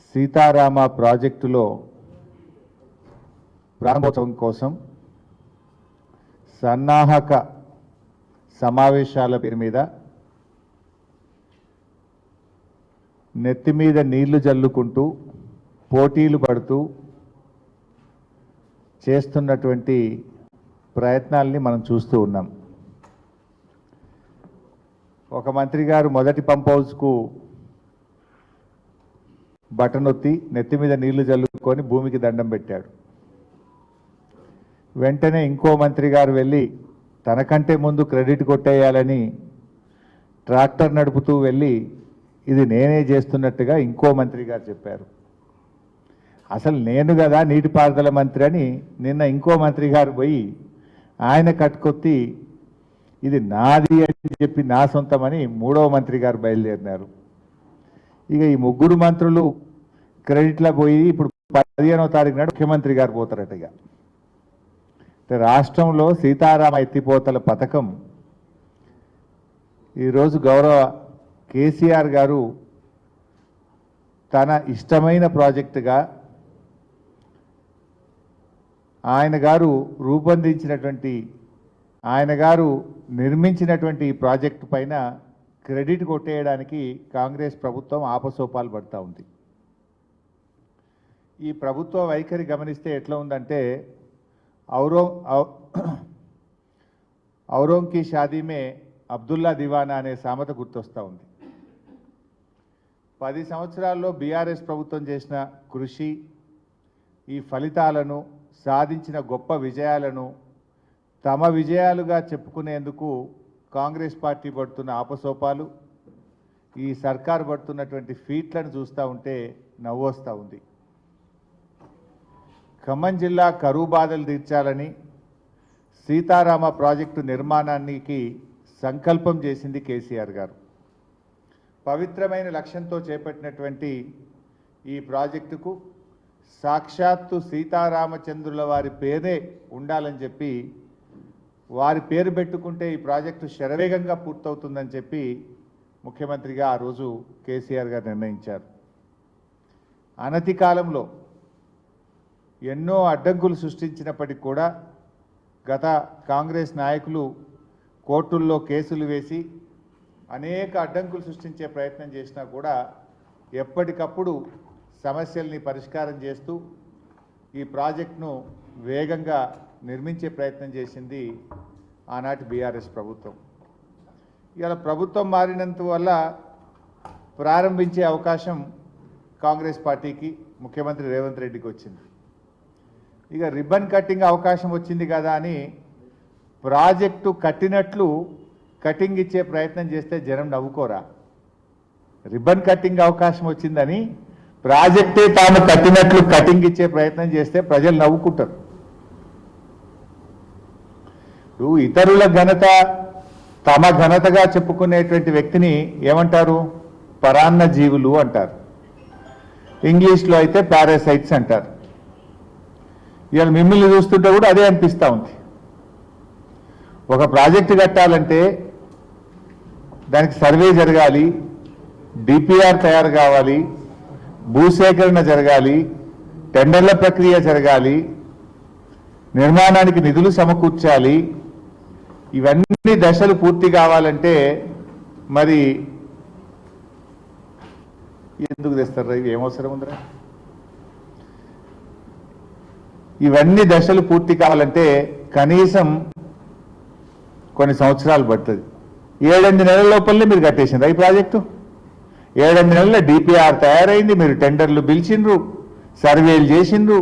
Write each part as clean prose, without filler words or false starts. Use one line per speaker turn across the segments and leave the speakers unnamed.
సీతారామ ప్రాజెక్టులో ప్రారంభోత్సవం కోసం సన్నాహక సమావేశాల పేరు మీద నెత్తి మీద నీళ్లు జల్లుకుంటూ పోటీలు పడుతూ చేస్తున్నటువంటి ప్రయత్నాల్ని మనం చూస్తూ ఉన్నాం. ఒక మంత్రి గారు మొదటి పంప్ హౌస్కు బటన్ ఒత్తి నెత్తి మీద నీళ్లు జల్లుకొని భూమికి దండం పెట్టాడు. వెంటనే ఇంకో మంత్రి గారు వెళ్ళి తనకంటే ముందు క్రెడిట్ కొట్టేయాలని ట్రాక్టర్ నడుపుతూ వెళ్ళి ఇది నేనే చేస్తున్నట్టుగా ఇంకో మంత్రి గారు చెప్పారు. అసలు నేను కదా నీటిపారుదల మంత్రి అని నిన్న ఇంకో మంత్రి గారు పోయి ఆయన కట్టుకొత్తి ఇది నాది అని చెప్పి నా సొంతమని మూడవ మంత్రి గారు బయలుదేరినారు. ఇక ఈ ముగ్గురు మంత్రులు క్రెడిట్లో పోయి ఇప్పుడు 15వ తారీఖు నాడు ముఖ్యమంత్రి గారు పోతారట. రాష్ట్రంలో సీతారామ ఎత్తిపోతల పథకం ఈరోజు గౌరవ కేసీఆర్ గారు తన ఇష్టమైన ప్రాజెక్టుగా ఆయన గారు రూపొందించినటువంటి ఆయన గారు నిర్మించినటువంటి ఈ ప్రాజెక్టు పైన క్రెడిట్ కొట్టేయడానికి కాంగ్రెస్ ప్రభుత్వం ఆపసోపాలు పడుతూ ఉంది. ఈ ప్రభుత్వ వైఖరి గమనిస్తే ఎట్లా ఉందంటే ఔరోం కి షాదీ మే అబ్దుల్లా దివానా అనే సామెత గుర్తొస్తూ ఉంది. 10 సంవత్సరాల్లో బీఆర్ఎస్ ప్రభుత్వం చేసిన కృషి, ఈ ఫలితాలను సాధించిన గొప్ప విజయాలను తమ విజయాలుగా చెప్పుకునేందుకు కాంగ్రెస్ పార్టీ పడుతున్న ఆపసోపాలు, ఈ సర్కారు పడుతున్నటువంటి ఫీట్లను చూస్తూ ఉంటే నవ్వొస్తూ ఉంది. ఖమ్మం జిల్లా కరువు బాధలు తీర్చాలని సీతారామ ప్రాజెక్టు నిర్మాణానికి సంకల్పం చేసింది కేసీఆర్ గారు. పవిత్రమైన లక్ష్యంతో చేపట్టినటువంటి ఈ ప్రాజెక్టుకు సాక్షాత్తు సీతారామచంద్రుల వారి పేరే ఉండాలని చెప్పి వారి పేరు పెట్టుకుంటే ఈ ప్రాజెక్టు శరవేగంగా పూర్తవుతుందని చెప్పి ముఖ్యమంత్రిగా ఆ రోజు కేసీఆర్ గారు నిర్ణయించారు. అనతి కాలంలో ఎన్నో అడ్డంకులు సృష్టించినప్పటికీ కూడా గత కాంగ్రెస్ నాయకులు కోర్టుల్లో కేసులు వేసి అనేక అడ్డంకులు సృష్టించే ప్రయత్నం చేసినా కూడా ఎప్పటికప్పుడు సమస్యల్ని పరిష్కారం చేస్తూ ఈ ప్రాజెక్టును వేగంగా నిర్మించే ప్రయత్నం చేసింది ఆనాటి బీఆర్ఎస్ ప్రభుత్వం. ఇవాళ ప్రభుత్వం మారినంత వల్ల ప్రారంభించే అవకాశం కాంగ్రెస్ పార్టీకి, ముఖ్యమంత్రి రేవంత్ రెడ్డికి వచ్చింది. ఇక రిబ్బన్ కట్టింగ్ అవకాశం వచ్చింది కదా అని ప్రాజెక్టు కట్టినట్లు కటింగ్ ఇచ్చే ప్రయత్నం చేస్తే జనం నవ్వుకోరా? రిబ్బన్ కట్టింగ్ అవకాశం వచ్చిందని ప్రాజెక్టే తాము కట్టినట్లు కటింగ్ ఇచ్చే ప్రయత్నం చేస్తే ప్రజలు నవ్వుకుంటారు. ఇతరుల ఘనత తమ ఘనతగా చెప్పుకునేటువంటి వ్యక్తిని ఏమంటారు? పరాన్న జీవులు అంటారు. ఇంగ్లీష్లో అయితే పారాసైట్స్ అంటారు. ఇవాళ మిమ్మల్ని చూస్తుంటే కూడా అదే అనిపిస్తూ ఉంది. ఒక ప్రాజెక్టు కట్టాలంటే దానికి సర్వే జరగాలి, డిపిఆర్ తయారు కావాలి, భూసేకరణ జరగాలి, టెండర్ల ప్రక్రియ జరగాలి, నిర్మాణానికి నిధులు సమకూర్చాలి. ఇవన్నీ దశలు పూర్తి కావాలంటే మరి ఎందుకు తెస్తారా? ఇవి ఏమవసరం ఉందిరా? ఇవన్నీ దశలు పూర్తి కావాలంటే కనీసం కొన్ని సంవత్సరాలు పడుతుంది. 7-8 నెలల లోపలనే మీరు కట్టేసిండ్రు ఈ ప్రాజెక్టు. 7-8 నెలల డిపిఆర్ తయారైంది, మీరు టెండర్లు పిలిచిండ్రు, సర్వేలు చేసిండ్రు,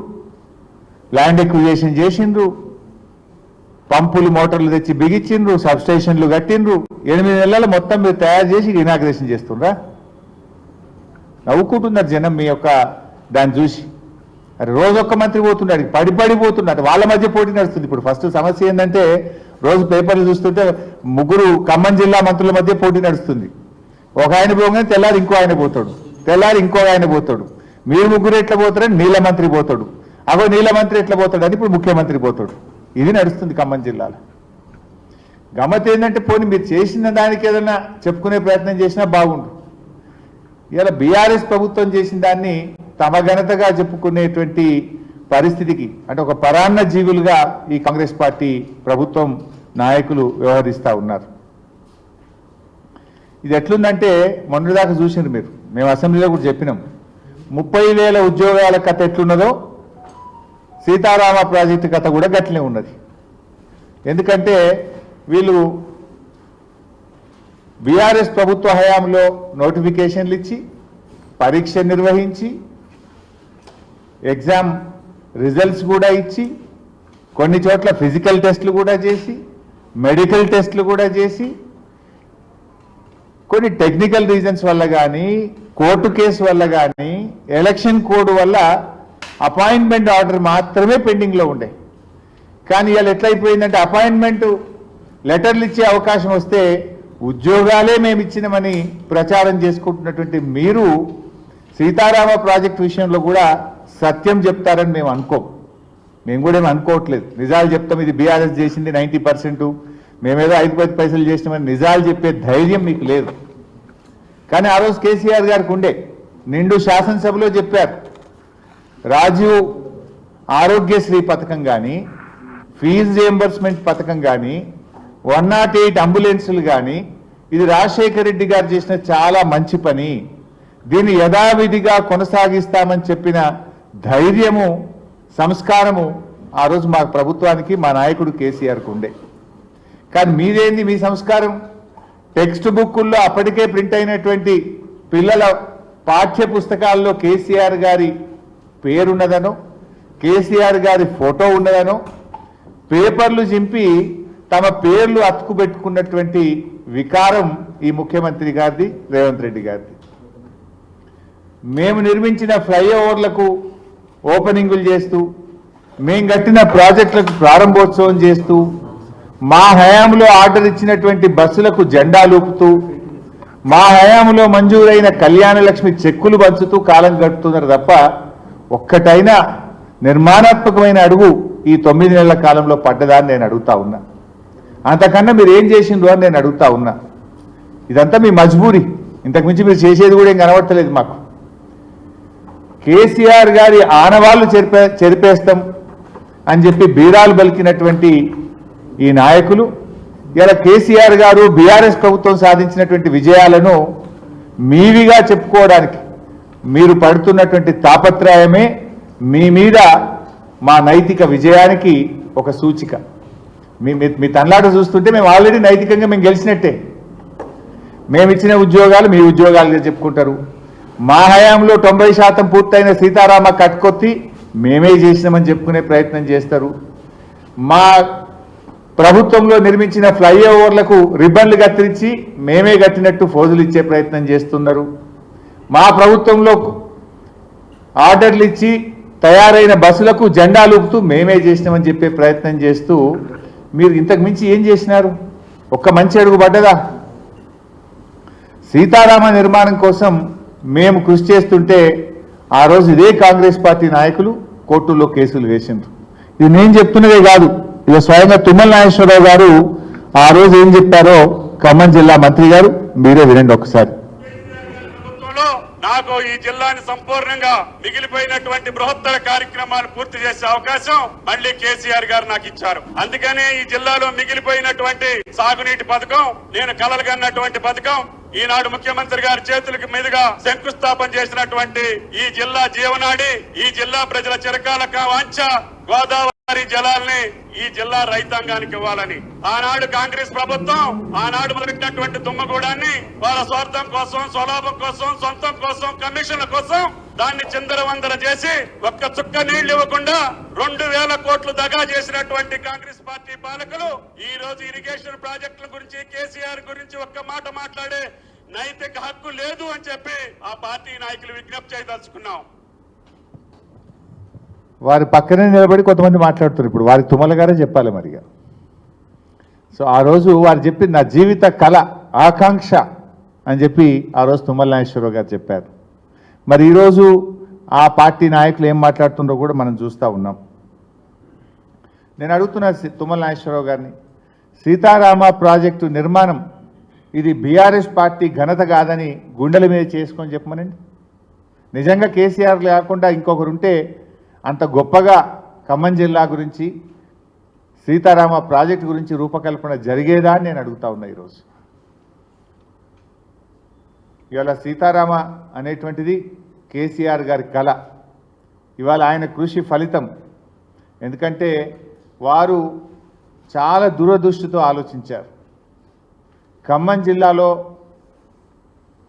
ల్యాండ్ ఎక్విజిషన్ చేసిండ్రు, పంపులు మోటార్లు తెచ్చి బిగించిండ్రు, సబ్స్టేషన్లు కట్టిండ్రు. 8 నెలల మొత్తం మీరు తయారు చేసి ఇనాగ్రేషన్ చేస్తుండ్రా? నవ్వుకుంటున్నారు జనం మీ యొక్క దాన్ని చూసి. అరే రోజొక్క మంత్రి పోతున్నాడు, పడిపోతున్నాడు, వాళ్ళ మధ్య పోటీ నడుస్తుంది. ఇప్పుడు ఫస్ట్ సమస్య ఏంటంటే రోజు పేపర్లు చూస్తుంటే 3 ఖమ్మం జిల్లా మంత్రుల మధ్య పోటీ నడుస్తుంది. ఒక ఆయన పోగానే తెల్లారి ఇంకో ఆయన పోతాడు, తెల్లారి ఇంకో ఆయన పోతాడు. మీరు 3 ఎట్లా పోతారని నీళ్ళ మంత్రి పోతాడు, అగో నీళ్ళ మంత్రి ఎట్లా పోతాడు అని ఇప్పుడు ముఖ్యమంత్రి పోతాడు. ఇది నడుస్తుంది ఖమ్మం జిల్లాలో. గమ్మత్ ఏంటంటే పోనీ మీరు చేసిన దానికి ఏదైనా చెప్పుకునే ప్రయత్నం చేసినా బాగుండు. ఇలా బీఆర్ఎస్ ప్రభుత్వం చేసిన దాన్ని తమ ఘనతగా చెప్పుకునేటువంటి పరిస్థితికి అంటే ఒక పరాన్న జీవులుగా ఈ కాంగ్రెస్ పార్టీ ప్రభుత్వం నాయకులు వ్యవహరిస్తూ ఉన్నారు. ఇది ఎట్లుందంటే మొన్నటిదాకా చూసిండ్రు మీరు, మేము అసెంబ్లీలో కూడా చెప్పినాం, 30,000 ఉద్యోగాల కథ ఎట్లున్నదో సీతారామ ప్రాజెక్టు కథ కూడా గట్లనే ఉన్నది. ఎందుకంటే వీళ్ళు బీఆర్ఎస్ ప్రభుత్వ హయాంలో నోటిఫికేషన్లు ఇచ్చి పరీక్ష నిర్వహించి ఎగ్జామ్ రిజల్ట్స్ కూడా ఇచ్చి కొన్ని చోట్ల ఫిజికల్ టెస్టులు కూడా చేసి మెడికల్ టెస్టులు కూడా చేసి కొన్ని టెక్నికల్ రీజన్స్ వల్ల కానీ కోర్టు కేసు వల్ల కానీ ఎలక్షన్ కోడ్ వల్ల అపాయింట్మెంట్ ఆర్డర్ మాత్రమే పెండింగ్లో ఉండే. కానీ ఇవాళ ఎట్లయిపోయిందంటే అపాయింట్మెంట్ లెటర్లు ఇచ్చే అవకాశం వస్తే ఉద్యోగాలే మేము ఇచ్చినామని ప్రచారం చేసుకుంటున్నటువంటి మీరు సీతారామ ప్రాజెక్టు విషయంలో కూడా సత్యం చెప్తారని మేము అనుకోం. మేము కూడా ఏమి అనుకోవట్లేదు, నిజాలు చెప్తాం. ఇది బీఆర్ఎస్ చేసింది 90%, మేమేదో 5-10 పైసలు చేసినామని నిజాలు చెప్పే ధైర్యం మీకు లేదు. కానీ ఆ రోజు కేసీఆర్ గారికి ఉండే, నిండు శాసనసభలో చెప్పారు. రాజీవ్ ఆరోగ్యశ్రీ పథకం కానీ, ఫీజు రియంబర్స్మెంట్ పథకం కానీ, 108 అంబులెన్సులు కానీ, ఇది రాజశేఖర రెడ్డి గారు చేసిన చాలా మంచి పని, దీన్ని యథావిధిగా కొనసాగిస్తామని చెప్పిన ధైర్యము సంస్కారము ఆ రోజు మా ప్రభుత్వానికి మా నాయకుడు కేసీఆర్కు ఉండే. కానీ మీదేంది మీ సంస్కారం? టెక్స్ట్ బుక్కుల్లో అప్పటికే ప్రింట్ అయినటువంటి పిల్లల పాఠ్య పుస్తకాల్లో కేసీఆర్ గారి పేరున్నదనో కేసీఆర్ గారి ఫోటో ఉన్నదనో పేపర్లు చింపి తమ పేర్లు అతుకుబెట్టుకున్నటువంటి వికారం ఈ ముఖ్యమంత్రి గారిది, రేవంత్ రెడ్డి గారిది. మేము నిర్మించిన ఫ్లైఓవర్లకు ఓపెనింగులు చేస్తూ, మేము కట్టిన ప్రాజెక్టులకు ప్రారంభోత్సవం చేస్తూ, మా హయాంలో ఆర్డర్ ఇచ్చినటువంటి బస్సులకు జెండాలూపుతూ, మా హయాంలో మంజూరైన కళ్యాణ లక్ష్మి చెక్కులు పంచుతూ కాలం గడుపుతున్నారు తప్ప ఒక్కటైనా నిర్మాణాత్మకమైన అడుగు ఈ 9 నెలల కాలంలో పడ్డదాన్ని నేను అడుగుతా ఉన్నా. అంతకన్నా మీరు ఏం చేసిండ్రు అని నేను అడుగుతా ఉన్నా. ఇదంతా మీ మజ్బూరి, ఇంతకుమించి మీరు చేసేది కూడా ఏం కనబడతలేదు మాకు. కేసీఆర్ గారి ఆనవాళ్లు చెరిపేస్తాం అని చెప్పి బీరాలు బలికినటువంటి ఈ నాయకులు ఇలా కేసీఆర్ గారు బీఆర్ఎస్ ప్రభుత్వం సాధించినటువంటి విజయాలను మీవిగా చెప్పుకోవడానికి మీరు పడుతున్నటువంటి తాపత్రయమే మీ మీద మా నైతిక విజయానికి ఒక సూచిక. మీ తన్లాట చూస్తుంటే మేము ఆల్రెడీ నైతికంగా మేము గెలిచినట్టే. మేము ఇచ్చిన ఉద్యోగాలు మీ ఉద్యోగాలుగా చెప్పుకుంటారు. మా హయాంలో 90% పూర్తయిన సీతారామ కట్కొత్తి మేమే చేసినామని చెప్పుకునే ప్రయత్నం చేస్తారు. మా ప్రభుత్వంలో నిర్మించిన ఫ్లైఓవర్లకు రిబ్బన్లు కత్తిరించి మేమే కట్టినట్టు ఫోజులు ఇచ్చే ప్రయత్నం చేస్తున్నారు. మా ప్రభుత్వంలో ఆర్డర్లు ఇచ్చి తయారైన బస్సులకు జెండాలూపుతూ మేమే చేసినామని చెప్పే ప్రయత్నం చేస్తూ మీరు ఇంతకు మించి ఏం చేసినారు? ఒక్క మంచి అడుగు పడ్డదా? సీతారామ నిర్మాణం కోసం మేము కృషి చేస్తుంటే ఆ రోజు ఇదే కాంగ్రెస్ పార్టీ నాయకులు కోర్టుల్లో కేసులు వేసిండ్రు. ఇది నేను చెప్తున్నదే కాదు, ఇక స్వయంగా తుమ్మల నాగేశ్వరరావు గారు ఆ రోజు ఏం చెప్పారో ఖమ్మం జిల్లా మంత్రి గారు మీరే వినండి ఒకసారి.
నాకు ఈ జిల్లాని సంపూర్ణంగా మిగిలిపోయినటువంటి బృహత్తర కార్యక్రమాలు పూర్తి చేసే అవకాశం మళ్ళీ కేసీఆర్ గారు నాకు ఇచ్చారు. అందుకనే ఈ జిల్లాలో మిగిలిపోయినటువంటి సాగునీటి పథకం, నేను కలలుగన్నటువంటి పథకం, ఈనాడు ముఖ్యమంత్రి గారి చేతులకు మీదుగా శంకుస్థాపన చేసినటువంటి ఈ జిల్లా జీవనాడి, ఈ జిల్లా ప్రజల చిరకాల వాంఛ గోదావరి జలాల్ని ఈ జిల్లా రైతాంగానికి ఇవ్వాలని ఆనాడు కాంగ్రెస్ ప్రభుత్వం ఆనాడు మొదలెట్టినటువంటి తుమ్మగూడాన్ని వాళ్ళ స్వార్థం కోసం, స్వలాభం కోసం, సొంతం కోసం, కమిషన్ల కోసం దాన్ని చిందరవందర చేసి ఒక్క చుక్క నీళ్లు ఇవ్వకుండా 2,000 కోట్లు దగా చేసినటువంటి కాంగ్రెస్ పార్టీ పాలకులు ఈ రోజు ఇరిగేషన్ ప్రాజెక్టుల గురించి, కేసీఆర్ గురించి ఒక్క మాట మాట్లాడే నైతిక హక్కు లేదు అని చెప్పి ఆ పార్టీ నాయకులు విజ్ఞప్తి చేయదలుచుకున్నాం.
వారి పక్కనే నిలబడి కొంతమంది మాట్లాడుతున్నారు. ఇప్పుడు వారి తుమ్మల గారే చెప్పాలి మరిగా. సో ఆ రోజు వారు చెప్పింది నా జీవిత కళ, ఆకాంక్ష అని చెప్పి ఆ రోజు తుమ్మల నాగేశ్వరరావు గారు చెప్పారు. మరి ఈరోజు ఆ పార్టీ నాయకులు ఏం మాట్లాడుతుండో కూడా మనం చూస్తూ ఉన్నాం. నేను అడుగుతున్నా తుమ్మల నాగేశ్వరరావు గారిని, సీతారామ ప్రాజెక్టు నిర్మాణం ఇది బీఆర్ఎస్ పార్టీ ఘనత కాదని గుండెల మీద చేసుకొని చెప్పమనండి. నిజంగా కేసీఆర్ లేకుండా ఇంకొకరు ఉంటే అంత గొప్పగా ఖమ్మం జిల్లా గురించి సీతారామ ప్రాజెక్టు గురించి రూపకల్పన జరిగేదా అని నేను అడుగుతా ఉన్నా ఈరోజు. ఇవాళ సీతారామ అనేటువంటిది కేసీఆర్ గారి కళ, ఇవాళ ఆయన కృషి ఫలితం. ఎందుకంటే వారు చాలా దూరదృష్టితో ఆలోచించారు. ఖమ్మం జిల్లాలో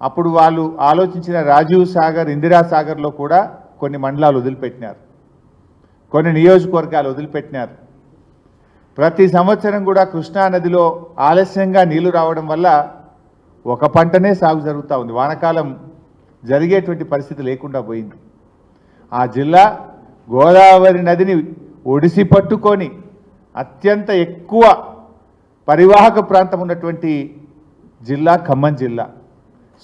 అప్పుడు వాళ్ళు ఆలోచించిన రాజీవ్ సాగర్, ఇందిరా సాగర్లో కూడా కొన్ని మండలాలు వదిలిపెట్టినారు, కొన్ని నియోజకవర్గాలు వదిలిపెట్టినారు. ప్రతి సంవత్సరం కూడా కృష్ణానదిలో ఆలస్యంగా నీళ్లు రావడం వల్ల ఒక పంటనే సాగు జరుగుతూ ఉంది, వానాకాలం జరిగేటువంటి పరిస్థితి లేకుండా పోయింది. ఆ జిల్లా గోదావరి నదిని ఒడిసి పట్టుకొని అత్యంత ఎక్కువ పరివాహక ప్రాంతం ఉన్నటువంటి జిల్లా ఖమ్మం జిల్లా.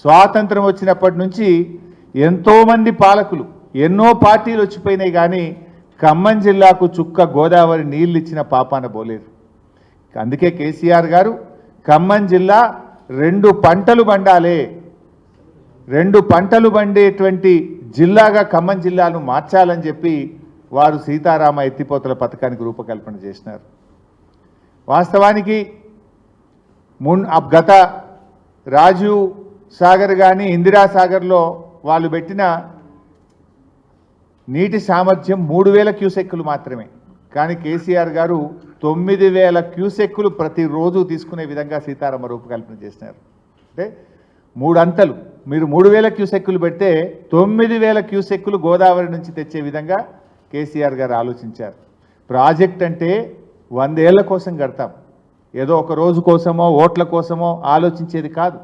స్వాతంత్రం వచ్చినప్పటి నుంచి ఎంతోమంది పాలకులు, ఎన్నో పార్టీలు వచ్చిపోయినాయి, కానీ ఖమ్మం జిల్లాకు చుక్క గోదావరి నీళ్ళు ఇచ్చిన పాపాన పోలేదు. అందుకే కేసీఆర్ గారు ఖమ్మం జిల్లా 2 పంటలు పండాలి, 2 పంటలు పండేటువంటి జిల్లాగా ఖమ్మం జిల్లాను మార్చాలని చెప్పి వారు సీతారామ ఎత్తిపోతల పథకానికి రూపకల్పన చేసినారు. వాస్తవానికి గత రాజీవ్ సాగర్ కానీ ఇందిరా సాగర్లో వాళ్ళు పెట్టిన నీటి సామర్థ్యం 3000 క్యూసెక్కులు మాత్రమే, కానీ కేసీఆర్ గారు 9000 క్యూసెక్కులు ప్రతిరోజు తీసుకునే విధంగా సీతారామ రూపకల్పన చేసినారు. అంటే 3 అంతలు. మీరు 3000 క్యూసెక్కులు పెడితే 9000 క్యూసెక్కులు గోదావరి నుంచి తెచ్చే విధంగా కేసీఆర్ గారు ఆలోచించారు. ప్రాజెక్ట్ అంటే 100 ఏళ్ల కోసం కడతాం, ఏదో ఒక రోజు కోసమో ఓట్ల కోసమో ఆలోచించేది కాదు.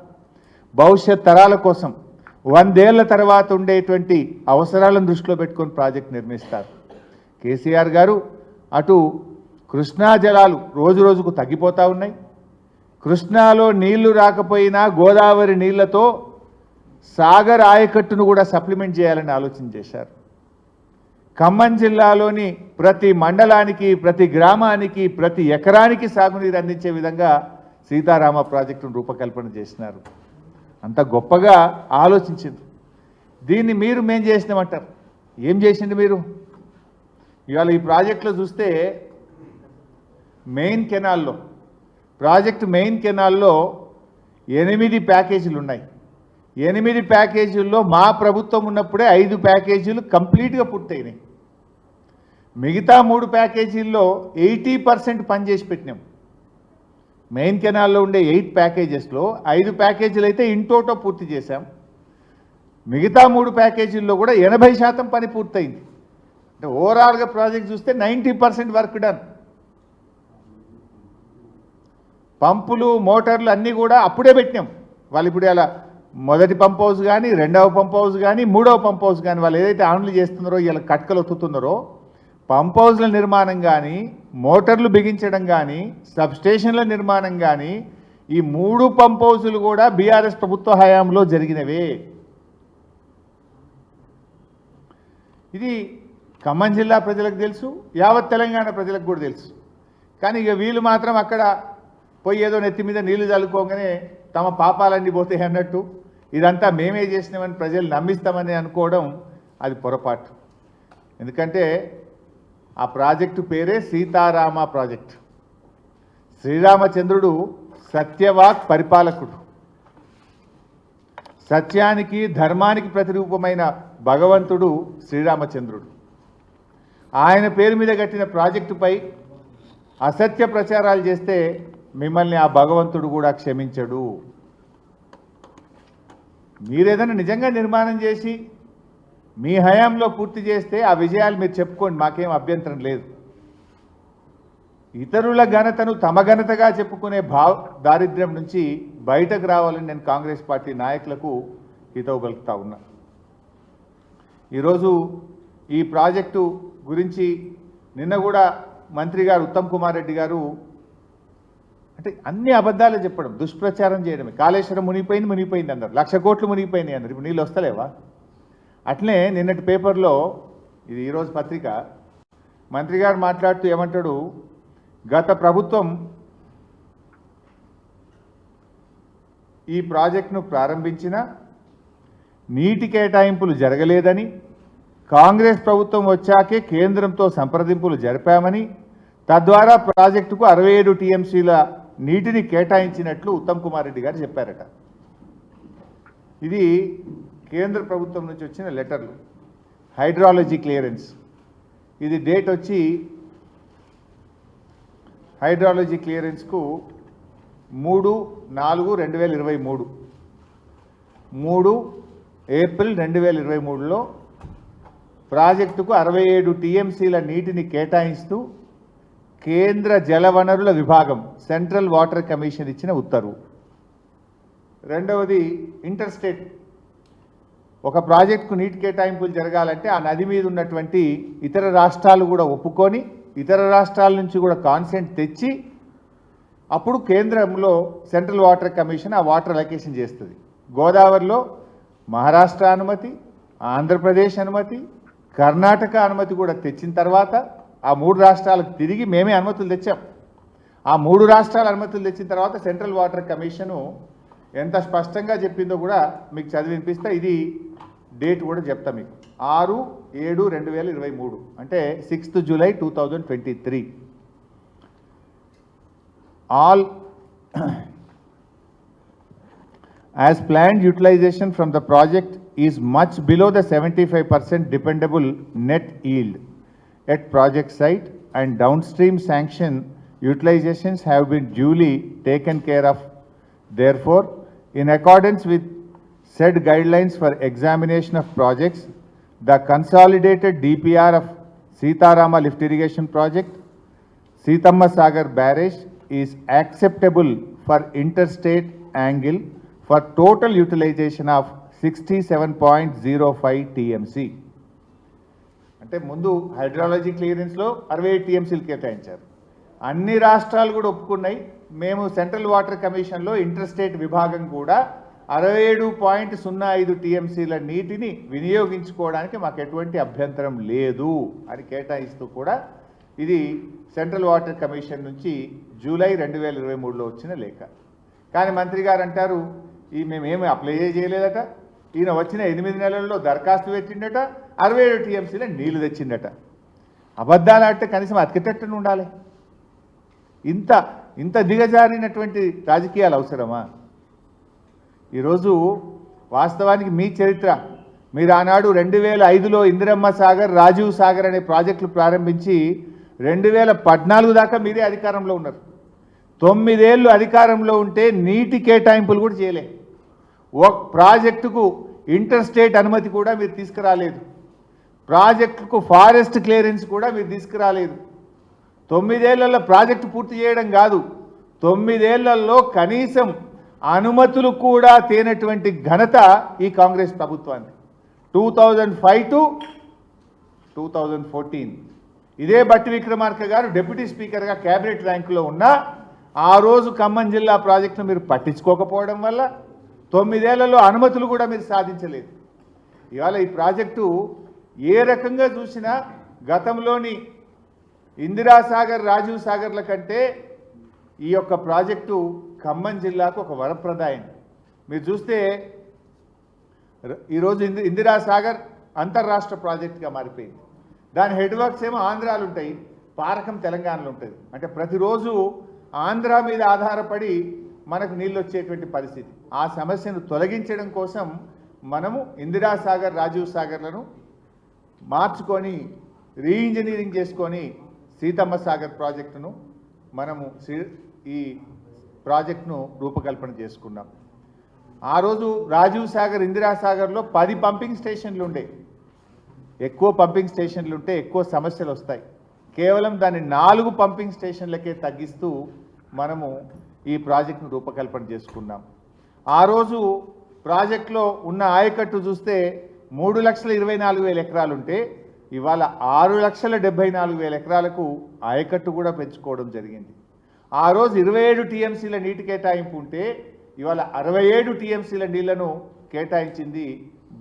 భవిష్యత్ తరాల కోసం 100 ఏళ్ల తర్వాత ఉండేటువంటి అవసరాలను దృష్టిలో పెట్టుకొని ప్రాజెక్ట్ నిర్మిస్తారు. కేసీఆర్ గారు అటు కృష్ణా జలాలు రోజు రోజుకు తగ్గిపోతూ ఉన్నాయి, కృష్ణాలో నీళ్లు రాకపోయినా గోదావరి నీళ్లతో సాగర్ ఆయకట్టును కూడా సప్లిమెంట్ చేయాలని ఆలోచన చేశారు. ఖమ్మం జిల్లాలోని ప్రతి మండలానికి, ప్రతి గ్రామానికి, ప్రతి ఎకరానికి సాగునీరు అందించే విధంగా సీతారామ ప్రాజెక్టును రూపకల్పన చేసినారు. అంత గొప్పగా ఆలోచించింది. దీన్ని మేం చేసినామంటారు. ఏం చేసింది మీరు? ఇవాళ ఈ ప్రాజెక్టులో చూస్తే మెయిన్ కెనాల్లో, ప్రాజెక్టు మెయిన్ కెనాల్లో 8 ప్యాకేజీలు ఉన్నాయి. 8 ప్యాకేజీల్లో మా ప్రభుత్వం ఉన్నప్పుడే 5 ప్యాకేజీలు కంప్లీట్గా పూర్తయినాయి. మిగతా 3 ప్యాకేజీల్లో 80% పనిచేసి పెట్టినాం. మెయిన్ కెనాల్లో ఉండే 8 ప్యాకేజెస్లో 5 ప్యాకేజీలు అయితే ఇంటోటో పూర్తి చేశాం. మిగతా 3 ప్యాకేజీల్లో కూడా 80% పని పూర్తయింది. అంటే ఓవరాల్గా ప్రాజెక్ట్ చూస్తే 90% వర్క్ డన్. పంపులు, మోటార్లు అన్నీ కూడా అప్పుడే పెట్టినాం. వాళ్ళు ఇప్పుడు అలా మొదటి పంప్ హౌస్ కానీ, రెండవ పంప్ హౌస్ కానీ, మూడవ పంప్ హౌస్ కానీ వాళ్ళు ఏదైతే ఆన్లు చేస్తున్నారో, ఇలా కట్కలు ఒత్తుతున్నారో, పంప్ హౌస్ల నిర్మాణం కానీ, మోటార్లు బిగించడం కానీ, సబ్స్టేషన్ల నిర్మాణం కానీ, ఈ 3 పంప్ హౌసులు కూడా బీఆర్ఎస్ ప్రభుత్వ హయాంలో జరిగినవే. ఇది ఖమ్మం జిల్లా ప్రజలకు తెలుసు, యావత్ తెలంగాణ ప్రజలకు కూడా తెలుసు. కానీ ఇక వీళ్ళు మాత్రం అక్కడ పోయి ఏదో నెత్తి మీద నీళ్లు చల్లుకోగానే తమ పాపాలన్నీ పోతాయి అన్నట్టు ఇదంతా మేమే చేసినామని ప్రజలు నమ్మిస్తామని అనుకోవడం అది పొరపాటు. ఎందుకంటే ఆ ప్రాజెక్టు పేరే సీతారామ ప్రాజెక్టు. శ్రీరామచంద్రుడు సత్యవాక్ పరిపాలకుడు, సత్యానికి ధర్మానికి ప్రతిరూపమైన భగవంతుడు శ్రీరామచంద్రుడు. ఆయన పేరు మీద కట్టిన ప్రాజెక్టుపై అసత్య ప్రచారాలు చేస్తే మిమ్మల్ని ఆ భగవంతుడు కూడా క్షమించడు. మీరేదైనా నిజంగా నిర్మాణం చేసి మీ హయాంలో పూర్తి చేస్తే ఆ విజయాలు మీరు చెప్పుకోండి, మాకేం అభ్యంతరం లేదు. ఇతరుల ఘనతను తమ ఘనతగా చెప్పుకునే దారిద్ర్యం నుంచి బయటకు రావాలని నేను కాంగ్రెస్ పార్టీ నాయకులకు హితవు పలుకుతా ఉన్నా. ఈరోజు ఈ ప్రాజెక్టు గురించి నిన్న కూడా మంత్రి గారు ఉత్తమ్ కుమార్ రెడ్డి గారు అంటే అన్ని అబద్ధాలే చెప్పడం, దుష్ప్రచారం చేయడమే. కాళేశ్వరం మునిగిపోయింది అన్నారు, 1,00,000 కోట్లు మునిగిపోయినాయి అన్నారు. ఇప్పుడు నీళ్ళు వస్తలేవా? అట్లనే నిన్నటి పేపర్లో, ఇది ఈరోజు పత్రిక, మంత్రి గారు మాట్లాడుతూ ఏమంటాడు, గత ప్రభుత్వం ఈ ప్రాజెక్టును ప్రారంభించిన నీటి కేటాయింపులు జరగలేదని, కాంగ్రెస్ ప్రభుత్వం వచ్చాకే కేంద్రంతో సంప్రదింపులు జరిపామని, తద్వారా ప్రాజెక్టుకు 67 టీఎంసీల నీటిని కేటాయించినట్లు ఉత్తమ్ కుమార్ రెడ్డి గారు చెప్పారట. ఇది కేంద్ర ప్రభుత్వం నుంచి వచ్చిన లెటర్లు. హైడ్రాలజీ క్లియరెన్స్, ఇది డేట్ వచ్చి హైడ్రాలజీ క్లియరెన్స్కు 3/4/2023 3 ఏప్రిల్ 2023లో ప్రాజెక్టుకు 67 టీఎంసీల నీటిని కేటాయిస్తూ కేంద్ర జలవనరుల విభాగం సెంట్రల్ వాటర్ కమిషన్ ఇచ్చిన ఉత్తర్వు. రెండవది ఇంటర్స్టేట్, ఒక ప్రాజెక్టుకు నీటి కేటాయింపులు జరగాలంటే ఆ నది మీద ఉన్నటువంటి ఇతర రాష్ట్రాలు కూడా ఒప్పుకొని ఇతర రాష్ట్రాల నుంచి కూడా కాన్సెంట్ తెచ్చి అప్పుడు కేంద్రంలో సెంట్రల్ వాటర్ కమిషన్ ఆ వాటర్ అలొకేషన్ చేస్తుంది. గోదావరిలో మహారాష్ట్ర అనుమతి, ఆంధ్రప్రదేశ్ అనుమతి, కర్ణాటక అనుమతి కూడా తెచ్చిన తర్వాత ఆ 3 రాష్ట్రాలకు తిరిగి మేమే అనుమతులు తెచ్చాం. ఆ 3 రాష్ట్రాల అనుమతులు తెచ్చిన తర్వాత సెంట్రల్ వాటర్ కమిషను ఎంత స్పష్టంగా చెప్పిందో కూడా మీకు చదివి వినిపిస్తా. ఇది డేట్ కూడా చెప్తా మీకు. 6/7/2023 అంటే 6th July 2023. All as planned utilization from the project is much below the 75% dependable net yield at project site, and downstream sanction utilizations have been duly taken care of. Therefore, in accordance with said guidelines for examination of projects, the consolidated DPR of Sitarama Lift Irrigation Project, Sitamma Sagar Barrage is acceptable for interstate angle for total utilization of 67.05 TMC. అంటే ముందు hydrology క్లియరెన్స్లో 67 టీఎంసీలు కేటాయించారు. అన్ని రాష్ట్రాలు కూడా ఒప్పుకున్నాయి. మేము central water కమిషన్లో interstate విభాగం కూడా 67.05 టీఎంసీల నీటిని వినియోగించుకోవడానికి మాకు ఎటువంటి అభ్యంతరం లేదు అని కేటాయిస్తూ కూడా ఇది సెంట్రల్ వాటర్ కమిషన్ నుంచి జూలై 2023లో వచ్చిన లేఖ. కానీ మంత్రి గారు అంటారు ఈ మేమేమి అప్లై చేయలేదట, ఈయన వచ్చిన 8 నెలల్లో దరఖాస్తు పెట్టిండట, 67 టీఎంసీల నీళ్లు తెచ్చిండట. అబద్ధాలు అంటే కనీసం అతికెట్టని ఉండాలి. ఇంత దిగజారినటువంటి రాజకీయాలు అవసరమా? ఈరోజు వాస్తవానికి మీ చరిత్ర, మీరు ఆనాడు 2005లో ఇందిరమ్మ సాగర్, రాజీవ్ సాగర్ అనే ప్రాజెక్టులు ప్రారంభించి 2014 దాకా మీరే అధికారంలో ఉన్నారు. 9 ఏళ్ళు అధికారంలో ఉంటే నీటి కేటాయింపులు కూడా చేయలే. ఒక ప్రాజెక్టుకు ఇంటర్స్టేట్ అనుమతి కూడా మీరు తీసుకురాలేదు. ప్రాజెక్టుకు ఫారెస్ట్ క్లియరెన్స్ కూడా మీరు తీసుకురాలేదు. 9 ఏళ్లలో ప్రాజెక్టు పూర్తి చేయడం కాదు, 9 ఏళ్లలో కనీసం అనుమతులు కూడా తేనటువంటి ఘనత ఈ కాంగ్రెస్ ప్రభుత్వానికి. 2005 to 2014 ఇదే బట్టి విక్రమార్క గారు డిప్యూటీ స్పీకర్గా క్యాబినెట్ ర్యాంకులో ఉన్న ఆ రోజు ఖమ్మం జిల్లా ప్రాజెక్టును మీరు పట్టించుకోకపోవడం వల్ల 9 ఏళ్లలో అనుమతులు కూడా మీరు సాధించలేదు. ఇవాళ ఈ ప్రాజెక్టు ఏ రకంగా చూసినా గతంలోని ఇందిరాసాగర్, రాజీవ్ సాగర్ల కంటే ఈ యొక్క ప్రాజెక్టు ఖమ్మం జిల్లాకు ఒక వరప్రదాయం. మీరు చూస్తే ఈరోజు ఇందిరాసాగర్ అంతర్రాష్ట్ర ప్రాజెక్టుగా మారిపోయింది. దాని హెడ్ వర్క్స్ ఏమో ఆంధ్రాలు ఉంటాయి, పారకం తెలంగాణలో ఉంటుంది. అంటే ప్రతిరోజు ఆంధ్ర మీద ఆధారపడి మనకు నీళ్ళు వచ్చేటువంటి పరిస్థితి. ఆ సమస్యను తొలగించడం కోసం మనము ఇందిరాసాగర్, రాజీవ్ సాగర్లను మార్చుకొని రీఇంజనీరింగ్ చేసుకొని సీతమ్మ సాగర్ ప్రాజెక్టును మనము ఈ ప్రాజెక్టును రూపకల్పన చేసుకున్నాం. ఆ రోజు రాజీవ్ సాగర్, ఇందిరాసాగర్లో 10 పంపింగ్ స్టేషన్లు ఉండే. ఎక్కువ పంపింగ్ స్టేషన్లు ఉంటే ఎక్కువ సమస్యలు వస్తాయి. కేవలం దాన్ని 4 పంపింగ్ స్టేషన్లకే తగ్గిస్తూ మనము ఈ ప్రాజెక్టును రూపకల్పన చేసుకున్నాం. ఆ రోజు ప్రాజెక్టులో ఉన్న ఆయకట్టు చూస్తే 3,24,000 ఎకరాలు ఉంటే ఇవాళ 6,74,000 ఎకరాలకు ఆయకట్టు కూడా పెంచుకోవడం జరిగింది. ఆ రోజు 27 టీఎంసీల నీటి కేటాయింపు ఉంటే ఇవాళ 67 టీఎంసీల నీళ్లను కేటాయించింది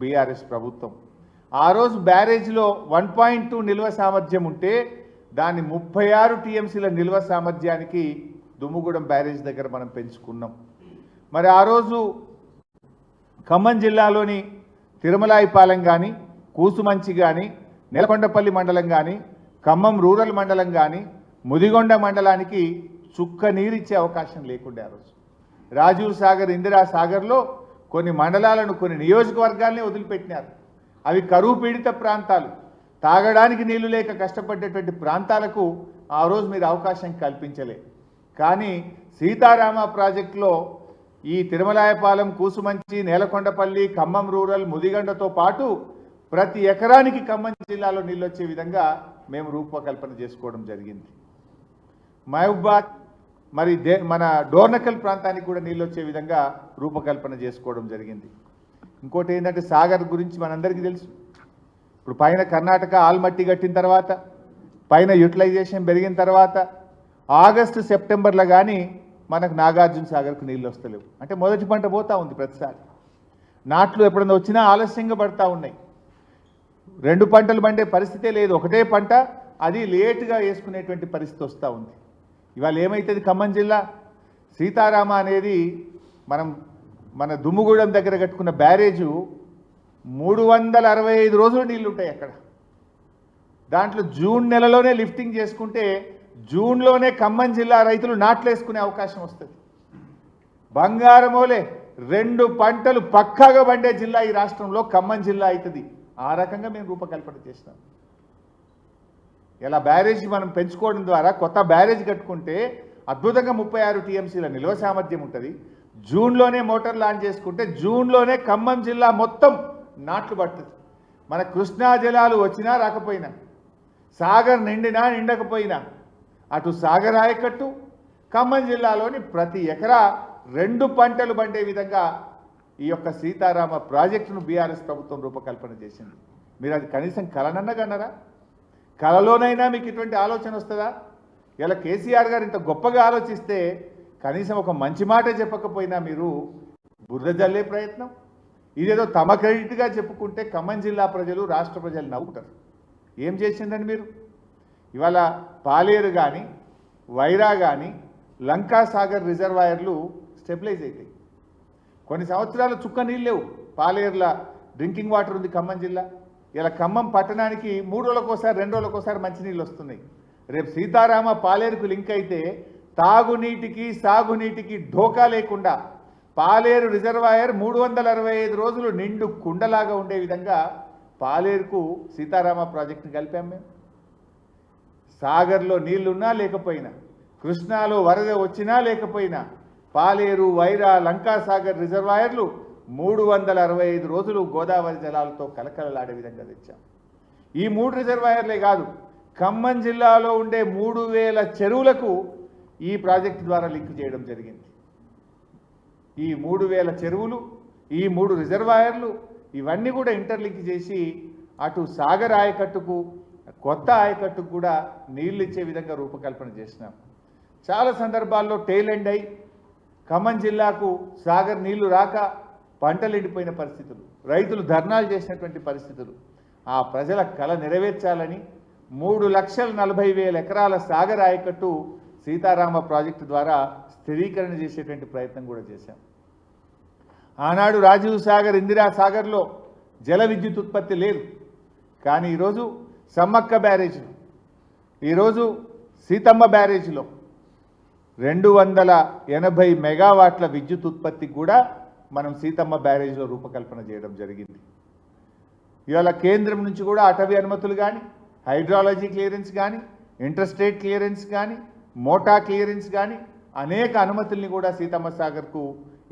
బీఆర్ఎస్ ప్రభుత్వం. ఆ రోజు బ్యారేజ్లో 1.2 నిల్వ సామర్థ్యం ఉంటే దాన్ని 36 టీఎంసీల నిల్వ సామర్థ్యానికి దుమ్ముగూడెం బ్యారేజ్ దగ్గర మనం పెంచుకున్నాం. మరి ఆ రోజు ఖమ్మం జిల్లాలోని తిరుమలాయిపాలెం కానీ, కూసుమంచి కానీ, నెలకొండపల్లి మండలం కానీ, ఖమ్మం రూరల్ మండలం కానీ, ముదిగొండ మండలానికి చుక్క నీరిచ్చే అవకాశం లేకుండే ఆ రోజు. రాజీవ్ సాగర్, ఇందిరా సాగర్లో కొన్ని మండలాలను, కొన్ని నియోజకవర్గాల్ని వదిలిపెట్టినారు. అవి కరువు పీడిత ప్రాంతాలు, తాగడానికి నీళ్లు లేక కష్టపడ్డటువంటి ప్రాంతాలకు ఆ రోజు మీరు అవకాశం కల్పించలే. కానీ సీతారామ ప్రాజెక్టులో ఈ తిరుమలాయపాలెం, కూసుమంచి, నేలకొండపల్లి, ఖమ్మం రూరల్, ముదిగండతో పాటు ప్రతి ఎకరానికి ఖమ్మం జిల్లాలో నీళ్ళు వచ్చే విధంగా మేము రూపకల్పన చేసుకోవడం జరిగింది. మహబూబాద్ మరి మన డోర్నకల్ ప్రాంతానికి కూడా నీళ్ళు వచ్చే విధంగా రూపకల్పన చేసుకోవడం జరిగింది. ఇంకోటి ఏంటంటే సాగర్ గురించి మనందరికీ తెలుసు. ఇప్పుడు పైన కర్ణాటక ఆల్మట్టి కట్టిన తర్వాత, పైన యూటిలైజేషన్ పెరిగిన తర్వాత ఆగస్టు సెప్టెంబర్లో కానీ మనకు నాగార్జున సాగర్కు నీళ్ళు వస్తలేవు. అంటే మొదటి పంట పోతూ ఉంది. ప్రతిసారి నాట్లు ఎప్పుడన్నా వచ్చినా ఆలస్యంగా పడతా ఉన్నాయి. 2 పంటలు పండే పరిస్థితే లేదు. ఒకటే పంట, అది లేటుగా వేసుకునేటువంటి పరిస్థితి వస్తూ ఉంది. ఇవాళ ఏమైతుంది, ఖమ్మం జిల్లా సీతారామ అనేది మన దుమ్ముగూడెం దగ్గర కట్టుకున్న బ్యారేజు 365 రోజులు నీళ్ళు ఉంటాయి అక్కడ. దాంట్లో జూన్ నెలలోనే లిఫ్టింగ్ చేసుకుంటే జూన్లోనే ఖమ్మం జిల్లా రైతులు నాట్లు వేసుకునే అవకాశం వస్తుంది. బంగారమోలే 2 పంటలు పక్కాగా పండే జిల్లా ఈ రాష్ట్రంలో ఖమ్మం జిల్లా అవుతుంది. ఆ రకంగా మేము రూపకల్పన చేసినాం. ఇలా బ్యారేజ్ మనం పెంచుకోవడం ద్వారా, కొత్త బ్యారేజ్ కట్టుకుంటే అద్భుతంగా 36 టీఎంసీల నిల్వ సామర్థ్యం ఉంటుంది. జూన్లోనే మోటార్ లాంచ్ చేసుకుంటే జూన్లోనే ఖమ్మం జిల్లా మొత్తం నాట్లు పడుతుంది. మన కృష్ణా జలాలు వచ్చినా రాకపోయినా, సాగర్ నిండినా నిండకపోయినా, అటు సాగర్ ఆయకట్టు, ఖమ్మం జిల్లాలోని ప్రతి ఎకరా 2 పంటలు పండే విధంగా ఈ యొక్క సీతారామ ప్రాజెక్టును బీఆర్ఎస్ ప్రభుత్వం రూపకల్పన చేసింది. మీరు అది కనీసం కలనన్నగన్నారా? కలలోనైనా మీకు ఇటువంటి ఆలోచన వస్తుందా? ఇలా కేసీఆర్ గారు ఇంత గొప్పగా ఆలోచిస్తే కనీసం ఒక మంచి మాట చెప్పకపోయినా మీరు బురద జల్లే ప్రయత్నం. ఇదేదో తమ క్రెడిట్గా చెప్పుకుంటే ఖమ్మం జిల్లా ప్రజలు, రాష్ట్ర ప్రజలు నవ్వుతారు. ఏం చేసిందని మీరు ఇవాళ పాలేరు కానీ, వైరా కానీ, లంకా సాగర్ రిజర్వాయర్లు స్టెబిలైజ్ అవుతాయి. కొన్ని సంవత్సరాలు చుక్క నీళ్ళు లేవు. పాలేరుల డ్రింకింగ్ వాటర్ ఉంది ఖమ్మం జిల్లా. ఇలా ఖమ్మం పట్టణానికి 3 రోజులకోసారి, 2 రోజులకోసారి మంచినీళ్ళు వస్తున్నాయి. రేపు సీతారామ పాలేరుకు లింక్ అయితే తాగునీటికి, సాగునీటికి ఢోకా లేకుండా పాలేరు రిజర్వాయర్ 365 రోజులు నిండు కుండలాగా ఉండే విధంగా పాలేరుకు సీతారామ ప్రాజెక్టుని కలిపాం మేము. సాగర్లో నీళ్లున్నా లేకపోయినా, కృష్ణాలో వరద వచ్చినా లేకపోయినా, పాలేరు, వైరా, లంకా సాగర్ రిజర్వాయర్లు 365 రోజులు గోదావరి జలాలతో కలకలలాడే విధంగా తెచ్చాం. ఈ 3 రిజర్వాయర్లే కాదు, ఖమ్మం జిల్లాలో ఉండే 3000 చెరువులకు ఈ ప్రాజెక్టు ద్వారా లింక్ చేయడం జరిగింది. ఈ 3000 చెరువులు, ఈ 3 రిజర్వాయర్లు, ఇవన్నీ కూడా ఇంటర్లింక్ చేసి అటు సాగర్ ఆయకట్టుకు, కొత్త ఆయకట్టుకు కూడా నీళ్ళు ఇచ్చే విధంగా రూపకల్పన చేసినాం. చాలా సందర్భాల్లో టెయిల్ ఎండ్ అయి ఖమ్మం జిల్లాకు సాగర్ నీళ్లు రాక పంటలు ఎండిపోయిన పరిస్థితులు, రైతులు ధర్నాలు చేసినటువంటి పరిస్థితులు. ఆ ప్రజల కళ నెరవేర్చాలని 3,40,000 ఎకరాల సాగర్ ఆయకట్టు సీతారామ ప్రాజెక్టు ద్వారా స్థిరీకరణ చేసేటువంటి ప్రయత్నం కూడా చేశాం. ఆనాడు రాజీవ్ సాగర్, ఇందిరా సాగర్లో జల విద్యుత్ ఉత్పత్తి లేదు. కానీ ఈరోజు సమ్మక్క బ్యారేజ్లో, ఈరోజు సీతమ్మ బ్యారేజ్లో 280 మెగావాట్ల విద్యుత్ ఉత్పత్తికి కూడా మనం సీతమ్మ బ్యారేజ్లో రూపకల్పన చేయడం జరిగింది. ఇవాళ కేంద్రం నుంచి కూడా అటవీ అనుమతులు కానీ, హైడ్రాలజీ క్లియరెన్స్ కానీ, ఇంటర్స్టేట్ క్లియరెన్స్ కానీ, మోటా క్లియరెన్స్ కానీ అనేక అనుమతుల్ని కూడా సీతమ్మ సాగర్కు,